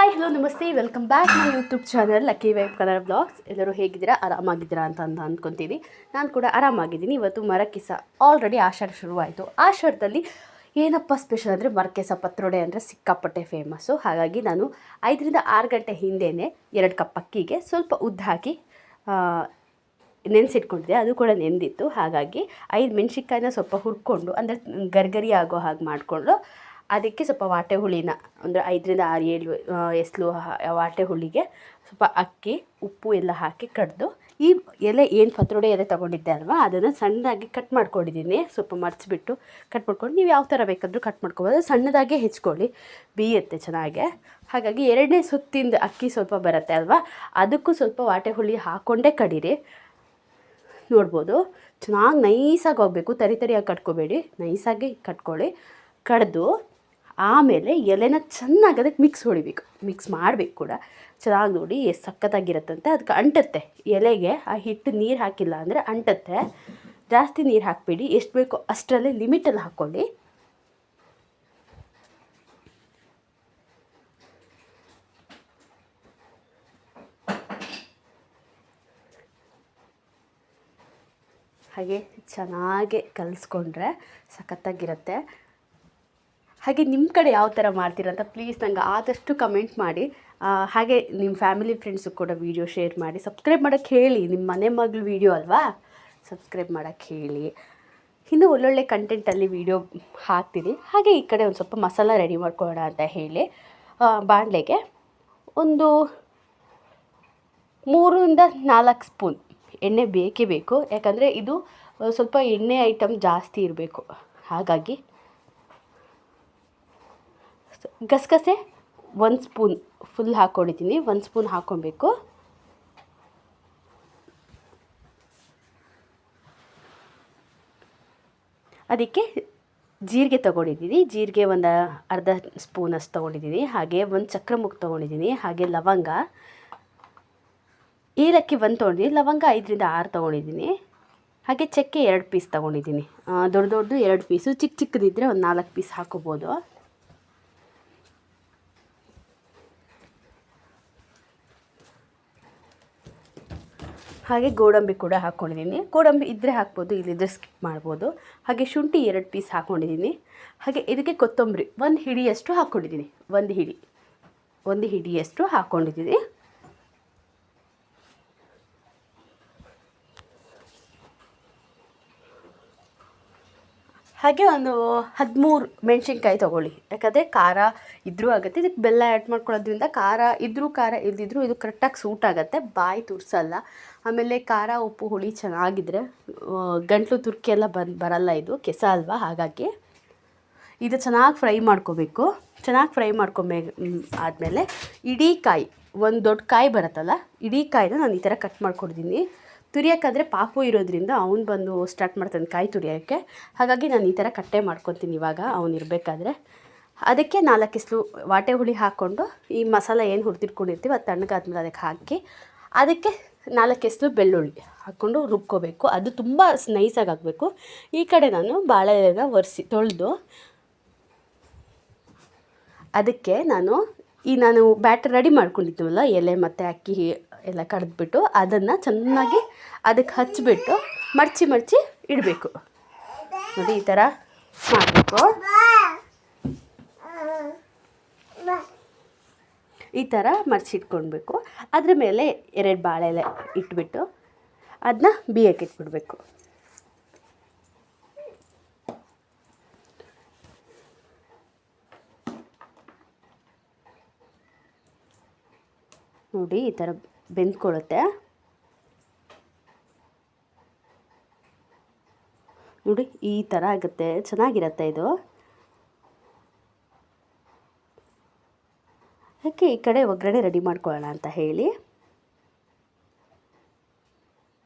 Hi hello ನಮಸ್ತೆ, welcome back my YouTube channel lucky wife Kannada blogs. ಎಲ್ಲರೂ ಹೇಗಿದ್ದೀರಾ? ಆರಾಮಾಗಿದ್ದೀರಾ ಅಂತ ಅಂದ್ಕೊತೀನಿ. ನಾನು ಕೂಡ ಆರಾಮಾಗಿದ್ದೀನಿ. ಇವತ್ತು ಮರಕ್ಕಿಸ ಆಲ್ರೆಡಿ ಆಷಾಢ ಶುರುವಾಯಿತು. ಆಷಾಢದಲ್ಲಿ ಏನಪ್ಪ ಸ್ಪೆಷಲ್ ಅಂದರೆ ಮರಕ್ಕೆಸ ಪತ್ರೊಡೆ ಅಂದರೆ ಸಿಕ್ಕಾಪಟ್ಟೆ ಫೇಮಸ್ಸು. ಹಾಗಾಗಿ ನಾನು 5ರಿಂದ 6 ಗಂಟೆ ಹಿಂದೆಯೇ 2 ಕಪ್ ಅಕ್ಕಿಗೆ ಸ್ವಲ್ಪ ಉದ್ದು ಹಾಕಿ ನೆನೆಸಿಟ್ಕೊಂಡಿದ್ದೆ. ಅದು ಕೂಡ ನೆಂದಿತ್ತು. ಹಾಗಾಗಿ 5 ಮೆಣಸಿನ್ಕಾಯಿನ ಸ್ವಲ್ಪ ಹುರ್ಕೊಂಡು ಅಂದರೆ ಗರ್ಗರಿ ಆಗೋ ಹಾಗೆ ಮಾಡಿಕೊಂಡು ಅದಕ್ಕೆ ಸ್ವಲ್ಪ ವಾಟೆ ಹುಳಿನ ಅಂದರೆ 5ರಿಂದ 6 7 ಎಸ್ಲು ವಾಟೆ ಹುಳಿಗೆ ಸ್ವಲ್ಪ ಅಕ್ಕಿ ಉಪ್ಪು ಎಲ್ಲ ಹಾಕಿ ಕಡ್ದು ಈ ಎಲೆ ಏನು ಪತ್ರೊಡೆ ಎಲೆ ತೊಗೊಂಡಿದ್ದೆ ಅಲ್ವಾ ಅದನ್ನು ಸಣ್ಣದಾಗಿ ಕಟ್ ಮಾಡ್ಕೊಂಡಿದ್ದೀನಿ. ಸ್ವಲ್ಪ ಮರ್ಚಿಬಿಟ್ಟು ಕಟ್ ಮಾಡ್ಕೊಂಡು ನೀವು ಯಾವ ಥರ ಬೇಕಾದರೂ ಕಟ್ ಮಾಡ್ಕೊಬೋದು. ಸಣ್ಣದಾಗೆ ಹೆಚ್ಕೊಳ್ಳಿ, ಬೇಯುತ್ತೆ ಚೆನ್ನಾಗೆ. ಹಾಗಾಗಿ 2ನೇ ಸುತ್ತಿಂದ ಅಕ್ಕಿ ಸ್ವಲ್ಪ ಬರುತ್ತೆ ಅಲ್ವಾ, ಅದಕ್ಕೂ ಸ್ವಲ್ಪ ವಾಟೆ ಹುಳಿ ಹಾಕ್ಕೊಂಡೇ ಕಡೀರಿ. ನೋಡ್ಬೋದು ಚೆನ್ನಾಗಿ ನೈಸಾಗಿ ಹೋಗಬೇಕು, ತರಿಯಾಗಿ ಕಟ್ಕೋಬೇಡಿ, ನೈಸಾಗಿ ಕಟ್ಕೊಳ್ಳಿ. ಕಡ್ದು ಆಮೇಲೆ ಎಲೆನ ಚೆನ್ನಾಗಿ ಅದಕ್ಕೆ ಮಿಕ್ಸ್ ಹೊಡಿಬೇಕು, ಮಿಕ್ಸ್ ಮಾಡಬೇಕು ಕೂಡ ಚೆನ್ನಾಗಿ. ನೋಡಿ ಎಷ್ಟು ಸಖತ್ತಾಗಿರುತ್ತಂತೆ. ಅದಕ್ಕೆ ಅಂಟುತ್ತೆ ಎಲೆಗೆ ಆ ಹಿಟ್ಟು. ನೀರು ಹಾಕಿಲ್ಲ ಅಂದರೆ ಅಂಟುತ್ತೆ. ಜಾಸ್ತಿ ನೀರು ಹಾಕಬೇಡಿ, ಎಷ್ಟು ಬೇಕೋ ಅಷ್ಟರಲ್ಲೇ ಲಿಮಿಟಲ್ಲಿ ಹಾಕ್ಕೊಳ್ಳಿ. ಹಾಗೆ ಚೆನ್ನಾಗಿ ಕಲಿಸ್ಕೊಂಡ್ರೆ ಸಖತ್ತಾಗಿರುತ್ತೆ. ಹಾಗೆ ನಿಮ್ಮ ಕಡೆ ಯಾವ ಥರ ಮಾಡ್ತೀರಂತ ಪ್ಲೀಸ್ ನಂಗೆ ಆದಷ್ಟು ಕಮೆಂಟ್ ಮಾಡಿ. ಹಾಗೆ ನಿಮ್ಮ ಫ್ಯಾಮಿಲಿ ಫ್ರೆಂಡ್ಸು ಕೂಡ ವೀಡಿಯೋ ಶೇರ್ ಮಾಡಿ. ಸಬ್ಸ್ಕ್ರೈಬ್ ಮಾಡೋಕ್ಕೆ ಹೇಳಿ, ನಿಮ್ಮ ಮನೆ ಮಗಳು ವೀಡಿಯೋ ಅಲ್ವಾ, ಸಬ್ಸ್ಕ್ರೈಬ್ ಮಾಡೋಕ್ಕೆ ಹೇಳಿ. ಇನ್ನೂ ಒಳ್ಳೊಳ್ಳೆ ಕಂಟೆಂಟಲ್ಲಿ ವೀಡಿಯೋ ಹಾಕ್ತೀನಿ. ಹಾಗೆ ಈ ಕಡೆ ಒಂದು ಸ್ವಲ್ಪ ಮಸಾಲ ರೆಡಿ ಮಾಡ್ಕೊಳ್ಳೋಣ ಅಂತ ಹೇಳಿ ಬಾಣಲೆಗೆ ಒಂದು 3ರಿಂದ 4 ಸ್ಪೂನ್ ಎಣ್ಣೆ ಬೇಕೇ ಬೇಕು. ಯಾಕಂದರೆ ಇದು ಸ್ವಲ್ಪ ಎಣ್ಣೆ ಐಟಮ್ ಜಾಸ್ತಿ ಇರಬೇಕು. ಹಾಗಾಗಿ ಗಸಗಸೆ 1 ಸ್ಪೂನ್ ಫುಲ್ ಹಾಕ್ಕೊಂಡಿದ್ದೀನಿ. 1 ಸ್ಪೂನ್ ಹಾಕ್ಕೊಬೇಕು. ಅದಕ್ಕೆ ಜೀರಿಗೆ ತೊಗೊಂಡಿದ್ದೀನಿ. ಜೀರಿಗೆ ಒಂದು ಅರ್ಧ ಸ್ಪೂನಷ್ಟು ತೊಗೊಂಡಿದ್ದೀನಿ. ಹಾಗೆ ಒಂದು ಚಕ್ರಮುಖ ತೊಗೊಂಡಿದ್ದೀನಿ. ಹಾಗೆ ಲವಂಗ, ಏಲಕ್ಕಿ 1 ತೊಗೊಂಡಿದ್ದೀನಿ. ಲವಂಗ 5ರಿಂದ 6 ತೊಗೊಂಡಿದ್ದೀನಿ. ಹಾಗೆ ಚಕ್ಕೆ 2 ಪೀಸ್ ತೊಗೊಂಡಿದ್ದೀನಿ. ದೊಡ್ಡ 2 ಪೀಸು, ಚಿಕ್ಕದಿದ್ದರೆ ಒಂದು 4 ಪೀಸ್ ಹಾಕೋಬೋದು. ಹಾಗೆ ಗೋಡಂಬಿ ಕೂಡ ಹಾಕ್ಕೊಂಡಿದ್ದೀನಿ. ಗೋಡಂಬಿ ಇದ್ದರೆ ಹಾಕ್ಬೋದು, ಇಲ್ಲಿದ್ದರೆ ಸ್ಕಿಪ್ ಮಾಡ್ಬೋದು. ಹಾಗೆ ಶುಂಠಿ 2 ಪೀಸ್ ಹಾಕ್ಕೊಂಡಿದ್ದೀನಿ. ಹಾಗೆ ಇದಕ್ಕೆ ಕೊತ್ತಂಬರಿ 1 ಹಿಡಿಯಷ್ಟು ಹಾಕ್ಕೊಂಡಿದ್ದೀನಿ. 1 ಹಿಡಿಯಷ್ಟು ಹಾಕ್ಕೊಂಡಿದ್ದೀನಿ. ಹಾಗೆ ಒಂದು 13 ಮೆಣಸಿನ್ಕಾಯಿ ತೊಗೊಳ್ಳಿ. ಯಾಕಂದರೆ ಖಾರ ಇದ್ದರೂ ಆಗುತ್ತೆ. ಇದಕ್ಕೆ ಬೆಲ್ಲ ಆ್ಯಡ್ ಮಾಡ್ಕೊಳ್ಳೋದ್ರಿಂದ ಖಾರ ಇದ್ದರೂ ಖಾರ ಇಲ್ದಿದ್ರೂ ಇದು ಕರೆಕ್ಟಾಗಿ ಸೂಟ್ ಆಗುತ್ತೆ, ಬಾಯಿ ತುರ್ಸಲ್ಲ. ಆಮೇಲೆ ಖಾರ ಉಪ್ಪು ಹುಳಿ ಚೆನ್ನಾಗಿದ್ದರೆ ಗಂಟ್ಲು ತುರ್ಕಿ ಎಲ್ಲ ಬರಲ್ಲ. ಇದು ಕೆಸ ಅಲ್ವಾ, ಹಾಗಾಗಿ ಇದು ಚೆನ್ನಾಗಿ ಫ್ರೈ ಮಾಡ್ಕೋಬೇಕು. ಚೆನ್ನಾಗಿ ಫ್ರೈ ಆದಮೇಲೆ ಇಡೀ ಕಾಯಿ, ಒಂದು ದೊಡ್ಡ ಕಾಯಿ ಬರುತ್ತಲ್ಲ, ಇಡೀ ಕಾಯಿನ ನಾನು ಈ ಥರ ಕಟ್ ಮಾಡ್ಕೊಂಡಿದ್ದೀನಿ. ತುರಿಯೋಕ್ಕಾದರೆ ಪಾಪು ಇರೋದ್ರಿಂದ ಅವ್ನು ಬಂದು ಸ್ಟಾರ್ಟ್ ಮಾಡ್ತಾನೆ ಕಾಯಿ ತುರಿಯೋಕ್ಕೆ. ಹಾಗಾಗಿ ನಾನು ಈ ಥರ ಕಟ್ಟೆ ಮಾಡ್ಕೊತೀನಿ ಇವಾಗ ಅವ್ನು ಇರಬೇಕಾದ್ರೆ. ಅದಕ್ಕೆ 4 ಎಸ್ಲು ವಾಟೆ ಹುಳಿ ಹಾಕ್ಕೊಂಡು ಈ ಮಸಾಲ ಏನು ಹುರಿದಿಟ್ಕೊಂಡಿರ್ತೀವಿ ಅದು ತಣ್ಣಗಾದ್ಮೇಲೆ ಅದಕ್ಕೆ ಹಾಕಿ ಅದಕ್ಕೆ 4 ಎಸ್ಲು ಬೆಳ್ಳುಳ್ಳಿ ಹಾಕ್ಕೊಂಡು ರುಬ್ಕೋಬೇಕು. ಅದು ತುಂಬ ನೈಸಾಗಿ ಆಗಬೇಕು. ಈ ಕಡೆ ನಾನು ಬಾಳೆ ಎಲೆನ ಒರೆಸಿ ತೊಳೆದು ಅದಕ್ಕೆ ನಾನು ಬ್ಯಾಟರ್ ರೆಡಿ ಮಾಡ್ಕೊಂಡಿದ್ದೀವಲ್ಲ, ಎಲೆ ಮತ್ತು ಅಕ್ಕಿ ಎಲ್ಲ ಕಡ್ದುಬಿಟ್ಟು ಅದನ್ನು ಚೆನ್ನಾಗಿ ಅದಕ್ಕೆ ಹಚ್ಚಿಬಿಟ್ಟು ಮಡಚಿ ಇಡಬೇಕು. ನೋಡಿ ಈ ಥರ ಮಾಡಬೇಕು. ಈ ಥರ ಮಡಚಿಟ್ಕೊಳ್ಬೇಕು. ಅದ್ರ ಮೇಲೆ 2 ಬಾಳೆ ಎಲೆ ಇಟ್ಬಿಟ್ಟು ಅದನ್ನ ಬೇಯಕ್ಕೆ ಇಟ್ಬಿಡಬೇಕು. ನೋಡಿ ಈ ಥರ ಬೆಂದ್ಕೊಳ್ಳುತ್ತೆ. ನೋಡಿ ಈ ಥರ ಆಗುತ್ತೆ, ಚೆನ್ನಾಗಿರುತ್ತೆ ಇದು. ಅದಕ್ಕೆ ಈ ಕಡೆ ಒಗ್ಗರಣೆ ರೆಡಿ ಮಾಡ್ಕೊಳ್ಳೋಣ ಅಂತ ಹೇಳಿ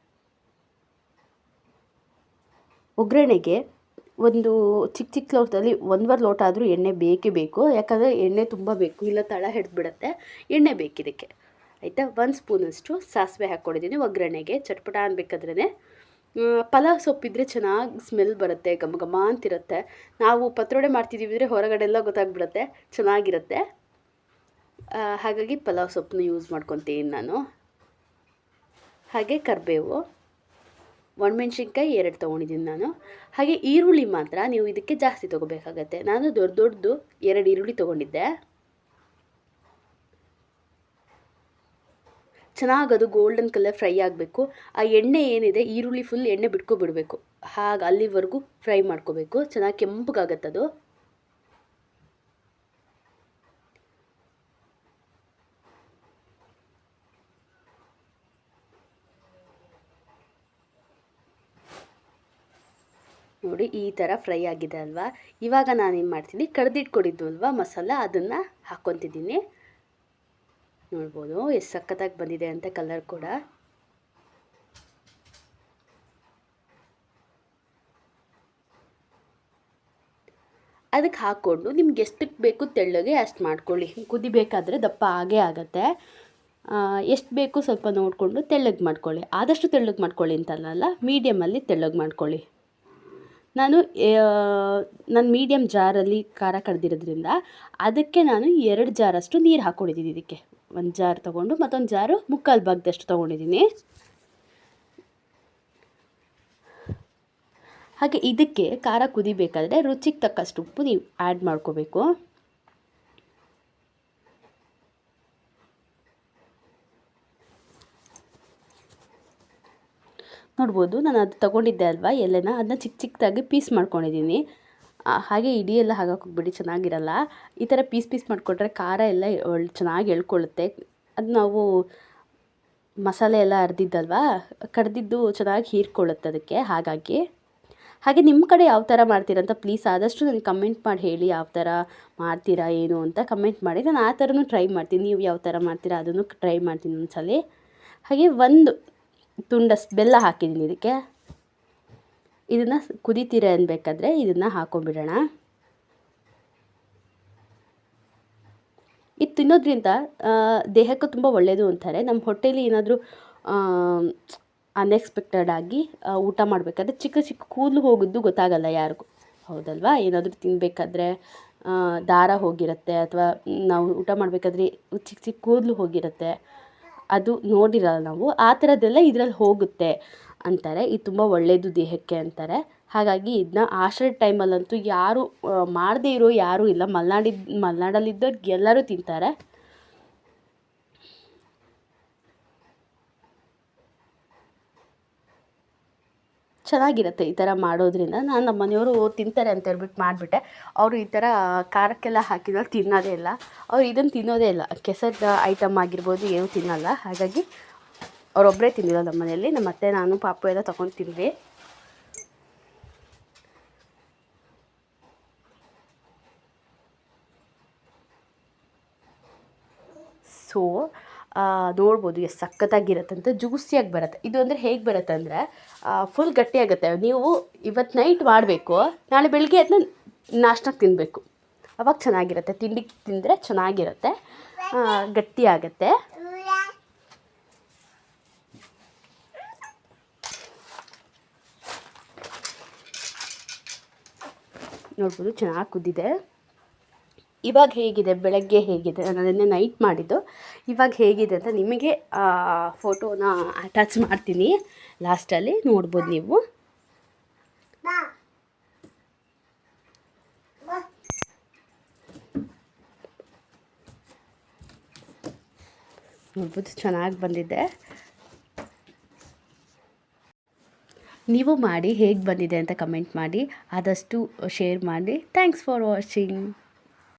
ಒಗ್ಗರಣೆಗೆ ಒಂದು ಚಿಕ್ಕ ಲೋಟದಲ್ಲಿ 1/2 ಲೋಟ ಆದರೂ ಎಣ್ಣೆ ಬೇಕೇ ಬೇಕು. ಯಾಕಂದರೆ ಎಣ್ಣೆ ತುಂಬ ಬೇಕು, ಇಲ್ಲ ತಳ ಹಿಡಿದ್ಬಿಡುತ್ತೆ. ಎಣ್ಣೆ ಬೇಕಿದಕ್ಕೆ, ಆಯಿತಾ. 1 ಸ್ಪೂನಷ್ಟು ಸಾಸಿವೆ ಹಾಕ್ಕೊಂಡಿದ್ದೀನಿ ಒಗ್ಗರಣೆಗೆ. ಚಟ್ಪಟ ಅನ್ಬೇಕಾದ್ರೇ ಪಲಾವ್ ಸೊಪ್ಪಿದ್ರೆ ಚೆನ್ನಾಗಿ ಸ್ಮೆಲ್ ಬರುತ್ತೆ, ಘಮ ಘಮ ಅಂತಿರುತ್ತೆ. ನಾವು ಪತ್ರೊಡೆ ಮಾಡ್ತಿದ್ದೀವಿ ಅಂದರೆ ಹೊರಗಡೆ ಎಲ್ಲ ಗೊತ್ತಾಗ್ಬಿಡುತ್ತೆ, ಚೆನ್ನಾಗಿರುತ್ತೆ. ಹಾಗಾಗಿ ಪಲಾವ್ ಸೊಪ್ಪನ್ನು ಯೂಸ್ ಮಾಡ್ಕೊತೀನಿ ನಾನು. ಹಾಗೆ ಕರಿಬೇವು, ಒಣಮೆಣ್ಸಿನ್ಕಾಯಿ 2 ತೊಗೊಂಡಿದ್ದೀನಿ ನಾನು. ಹಾಗೆ ಈರುಳ್ಳಿ ಮಾತ್ರ ನೀವು ಇದಕ್ಕೆ ಜಾಸ್ತಿ ತೊಗೋಬೇಕಾಗತ್ತೆ. ನಾನು ದೊಡ್ಡದು 2 ಈರುಳ್ಳಿ ತೊಗೊಂಡಿದ್ದೆ. ಚೆನ್ನಾಗಿ ಅದು ಗೋಲ್ಡನ್ ಕಲರ್ ಫ್ರೈ ಆಗಬೇಕು. ಆ ಎಣ್ಣೆ ಏನಿದೆ, ಈರುಳ್ಳಿ ಫುಲ್ ಎಣ್ಣೆ ಬಿಟ್ಕೊಬಿಡಬೇಕು. ಹಾಗೆ ಅಲ್ಲಿವರೆಗೂ ಫ್ರೈ ಮಾಡ್ಕೋಬೇಕು. ಚೆನ್ನಾಗಿ ಕೆಂಪಗಾಗತ್ತದು. ನೋಡಿ ಈ ಥರ ಫ್ರೈ ಆಗಿದೆ ಅಲ್ವಾ. ಇವಾಗ ನಾನೇನು ಮಾಡ್ತೀನಿ, ಕಡ್ದಿಟ್ಕೊಂಡಿದ್ವಲ್ವ ಮಸಾಲ, ಅದನ್ನು ಹಾಕ್ಕೊತಿದ್ದೀನಿ. ನೋಡ್ಬೋದು ಎಷ್ಟು ಸಖತ್ತಾಗಿ ಬಂದಿದೆ ಅಂತ ಕಲರ್ ಕೂಡ. ಅದಕ್ಕೆ ಹಾಕ್ಕೊಂಡು ನಿಮ್ಗೆ ಎಷ್ಟಕ್ಕೆ ಬೇಕು ತೆಳ್ಳಗೆ ಅಷ್ಟು ಮಾಡ್ಕೊಳ್ಳಿ. ಕುದಿಬೇಕಾದ್ರೆ ದಪ್ಪ ಆಗೇ ಆಗುತ್ತೆ. ಎಷ್ಟು ಬೇಕು ಸ್ವಲ್ಪ ನೋಡಿಕೊಂಡು ತೆಳ್ಳಗೆ ಮಾಡ್ಕೊಳ್ಳಿ. ಆದಷ್ಟು ತೆಳ್ಳಗೆ ಮಾಡ್ಕೊಳ್ಳಿ ಅಂತಲ್ಲ, ಮೀಡಿಯಮಲ್ಲಿ ತೆಳ್ಳಗೆ ಮಾಡ್ಕೊಳ್ಳಿ. ನಾನು ಮೀಡಿಯಮ್ ಜಾರಲ್ಲಿ ಖಾರ ಕಡ್ದಿರೋದ್ರಿಂದ ಅದಕ್ಕೆ ನಾನು 2 ಜಾರಷ್ಟು ನೀರು ಹಾಕ್ಕೊಂಡಿದ್ದೀನಿ. ಇದಕ್ಕೆ 1 ಜಾರ್ ತೊಗೊಂಡು ಮತ್ತೊಂದು ಜಾರು ಮುಕ್ಕಾಲು ಭಾಗದಷ್ಟು ತೊಗೊಂಡಿದ್ದೀನಿ. ಹಾಗೆ ಇದಕ್ಕೆ ಖಾರ ಕುದಿಬೇಕಾದ್ರೆ ರುಚಿಗೆ ತಕ್ಕಷ್ಟು ಉಪ್ಪು ನೀವು ಆ್ಯಡ್ ಮಾಡ್ಕೋಬೇಕು. ನೋಡ್ಬೋದು ನಾನು ಅದು ತೊಗೊಂಡಿದ್ದೆ ಅಲ್ವಾ ಎಲೆನ, ಅದನ್ನ ಚಿಕ್ಕದಾಗಿ ಪೀಸ್ ಮಾಡ್ಕೊಂಡಿದ್ದೀನಿ. ಹಾಗೆ ಇಡೀ ಎಲ್ಲ ಹಾಕಕ್ಕೆ ಹೋಗ್ಬಿಡಿ, ಚೆನ್ನಾಗಿರಲ್ಲ. ಈ ಥರ ಪೀಸ್ ಮಾಡಿಕೊಂಡ್ರೆ ಖಾರ ಎಲ್ಲ ಚೆನ್ನಾಗಿ ಎಳ್ಕೊಳ್ಳುತ್ತೆ. ಅದು ನಾವು ಮಸಾಲೆ ಎಲ್ಲ ಅರ್ದಿದ್ದಲ್ವಾ, ಕಡ್ದಿದ್ದು ಚೆನ್ನಾಗಿ ಹೀರ್ಕೊಳ್ಳುತ್ತೆ ಅದಕ್ಕೆ. ಹಾಗೆ ನಿಮ್ಮ ಕಡೆ ಯಾವ ಥರ ಮಾಡ್ತೀರಾ ಅಂತ ಪ್ಲೀಸ್ ಆದಷ್ಟು ನನಗೆ ಕಮೆಂಟ್ ಮಾಡಿ ಹೇಳಿ. ಯಾವ ಥರ ಮಾಡ್ತೀರಾ ಏನು ಅಂತ ಕಮೆಂಟ್ ಮಾಡಿ. ನಾನು ಆ ಥರನೂ ಟ್ರೈ ಮಾಡ್ತೀನಿ. ನೀವು ಯಾವ ಥರ ಮಾಡ್ತೀರಾ ಅದನ್ನು ಟ್ರೈ ಮಾಡ್ತೀನಿ ಒಂದ್ಸಲ. ಹಾಗೆ 1 ತುಂಡಷ್ಟು ಬೆಲ್ಲ ಹಾಕಿದ್ದೀನಿ ಇದಕ್ಕೆ. ಇದನ್ನು ಕುದಿತೀರ ಅನ್ಬೇಕಾದ್ರೆ ಇದನ್ನು ಹಾಕೊಂಡ್ಬಿಡೋಣ. ಇದು ತಿನ್ನೋದ್ರಿಂದ ದೇಹಕ್ಕೂ ತುಂಬ ಒಳ್ಳೆಯದು ಅಂತಾರೆ. ನಮ್ಮ ಹೊಟ್ಟೆಲಿ ಏನಾದರೂ ಅನ್ಎಕ್ಸ್ಪೆಕ್ಟೆಡ್ ಆಗಿ ಊಟ ಮಾಡಬೇಕಾದ್ರೆ ಚಿಕ್ಕ ಕೂದಲು ಹೋಗಿದ್ದು ಗೊತ್ತಾಗಲ್ಲ ಯಾರಿಗೂ, ಹೌದಲ್ವಾ? ಏನಾದರೂ ತಿನ್ನಬೇಕಾದ್ರೆ ದಾರ ಹೋಗಿರುತ್ತೆ, ಅಥವಾ ನಾವು ಊಟ ಮಾಡಬೇಕಾದ್ರೆ ಚಿಕ್ಕ ಕೂದಲು ಹೋಗಿರುತ್ತೆ, ಅದು ನೋಡಿರಲ್ಲ ನಾವು. ಆ ಥರದ್ದೆಲ್ಲ ಇದರಲ್ಲಿ ಹೋಗುತ್ತೆ ಅಂತಾರೆ. ಇದು ತುಂಬ ಒಳ್ಳೆಯದು ದೇಹಕ್ಕೆ ಅಂತಾರೆ. ಹಾಗಾಗಿ ಇದನ್ನ ಆಷಾಢ ಟೈಮಲ್ಲಂತೂ ಯಾರು ಮಾಡದೇ ಇರೋ ಯಾರೂ ಇಲ್ಲ. ಮಲೆನಾಡಲ್ಲಿದ್ದವ್ರು ಎಲ್ಲರೂ ತಿಂತಾರೆ. ಚೆನ್ನಾಗಿರುತ್ತೆ ಈ ಥರ ಮಾಡೋದ್ರಿಂದ. ನಾನು ನಮ್ಮ ಮನೆಯವರು ತಿಂತಾರೆ ಅಂತ ಹೇಳ್ಬಿಟ್ಟು ಮಾಡಿಬಿಟ್ಟೆ. ಅವರು ಈ ಥರ ಖಾರಕ್ಕೆಲ್ಲ ಹಾಕಿದ್ರೆ ತಿನ್ನೋದೇ ಇಲ್ಲ. ಅವ್ರು ಇದನ್ನು ತಿನ್ನೋದೇ ಇಲ್ಲ, ಕೆಸರದ ಐಟಮ್ ಆಗಿರ್ಬೋದು ಏನೂ ತಿನ್ನಲ್ಲ. ಹಾಗಾಗಿ ಅವರೊಬ್ಬರೇ ತಿಂದಿರೋದು ನಮ್ಮ ಮನೆಯಲ್ಲಿ. ನಮ್ಮ ಅತ್ತೆ, ನಾನು, ಪಾಪು ಎಲ್ಲ ತೊಗೊಂಡು ತಿಂದ್ವಿ. ಸೊ ನೋಡ್ಬೋದು ಎಷ್ಟು ಸಖತ್ತಾಗಿರುತ್ತೆ ಅಂತ. ಜ್ಯೂಸಿಯಾಗಿ ಬರುತ್ತೆ ಇದು. ಅಂದರೆ ಹೇಗೆ ಬರುತ್ತೆ ಅಂದರೆ ಫುಲ್ ಗಟ್ಟಿಯಾಗುತ್ತೆ. ನೀವು ಇವತ್ತು ನೈಟ್ ಮಾಡಬೇಕು, ನಾಳೆ ಬೆಳಗ್ಗೆ ಅದನ್ನ ನಾಷ್ಟಕ್ಕೆ ತಿನ್ನಬೇಕು, ಅವಾಗ ಚೆನ್ನಾಗಿರುತ್ತೆ. ತಿಂಡಿಗೆ ತಿಂದರೆ ಚೆನ್ನಾಗಿರುತ್ತೆ, ಗಟ್ಟಿಯಾಗುತ್ತೆ. ನೋಡ್ಬೋದು ಚೆನ್ನಾಗಿ ಕುದ್ದಿದೆ. ಇವಾಗ ಹೇಗಿದೆ, ಬೆಳಗ್ಗೆ ಹೇಗಿದೆ, ನಾನು ಅದನ್ನೇ ನೈಟ್ ಮಾಡಿದ್ದು. ಇವಾಗ ಹೇಗಿದೆ ಅಂತ ನಿಮಗೆ ಫೋಟೋನ ಅಟ್ಯಾಚ್ ಮಾಡ್ತೀನಿ ಲಾಸ್ಟಲ್ಲಿ, ನೋಡ್ಬೋದು ನೀವು. ನೋಡ್ಬೋದು ಚೆನ್ನಾಗಿ ಬಂದಿದೆ. ನೀವು ಮಾಡಿ ಹೇಗೆ ಬಂದಿದೆ ಅಂತ ಕಮೆಂಟ್ ಮಾಡಿ, ಆದಷ್ಟು ಶೇರ್ ಮಾಡಿ. Thanks for watching.